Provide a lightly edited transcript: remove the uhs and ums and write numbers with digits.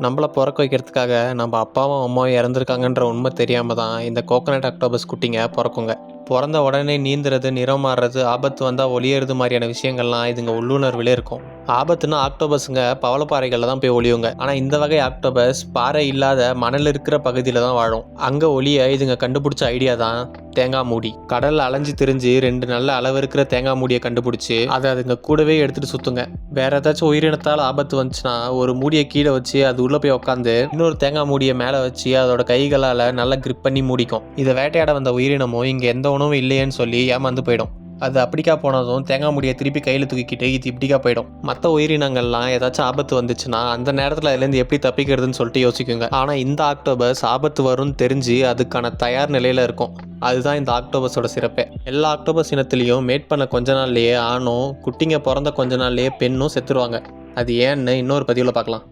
நம்மள பொறக்க வைக்கிறதுக்காக நம்ம அப்பாவும் அம்மாவும் இறந்துருக்காங்கன்ற உண்மை தெரியாம தான் இந்த கோகனட் ஆக்டோபஸ் குட்டிங்க பிறக்குங்க. பிறந்த உடனே நீந்துறது, நிறம் மாறுறது, ஆபத்து வந்தால் ஒளியறது மாதிரியான விஷயங்கள்லாம் இதுங்க உள்ளுணர்விலே இருக்கும். ஆபத்துனா ஆக்டோபஸுங்க பவளப்பாறைகளில் தான் போய் ஒளியுங்க. ஆனால் இந்த வகை ஆக்டோபஸ் பாறை இல்லாத மணல் இருக்கிற பகுதியில் தான் வாழும். அங்கே ஒளிய இதுங்க கண்டுபிடிச்ச ஐடியா தான் தேங்காய் மூடி. கடல்ல அலைஞ்சு திரிஞ்சு 2 நல்ல அளவு இருக்கிற தேங்காய் மூடியை கண்டுபிடிச்சி அதை அதுங்க கூடவே எடுத்துட்டு சுத்துங்க. வேற ஏதாச்சும் உயிரினத்தால் ஆபத்து வந்துச்சுன்னா ஒரு மூடியை கீழே வச்சு அது உள்ள போய் உட்காந்து இன்னொரு தேங்காய் மூடியை மேலே வச்சு அதோட கைகளால் நல்லா கிரிப் பண்ணி மூடிக்கும். இதை வேட்டையாட வந்த உயிரினமும் இங்கே எந்த உணவும் இல்லையேன்னு சொல்லி ஏமாந்து போயிடும். அது அப்படிக்கா போனதும் தேங்காய் மூடியை திருப்பி கையில் தூக்கிக்கிட்டு இது இப்படிக்கா போயிடும். மற்ற உயிரினங்கள்லாம் ஏதாச்சும் ஆபத்து வந்துச்சுன்னா அந்த நேரத்தில் அதுலேருந்து எப்படி தப்பிக்கிறதுன்னு சொல்லிட்டு யோசிக்குங்க. ஆனால் இந்த ஆக்டோபஸ் ஆபத்து வரும்னு தெரிஞ்சு அதுக்கான தயார் நிலையில் இருக்கும். அதுதான் இந்த ஆக்டோபஸோட சிறப்பே. எல்லா ஆக்டோபஸ் இனத்துலேயும் மேட் பண்ண கொஞ்ச நாள்லேயே ஆணும், குட்டிங்க பிறந்த கொஞ்ச நாள்லேயே பெண்ணும் செத்துருவாங்க. அது ஏன்னு இன்னொரு பதிவில் பார்க்கலாம்.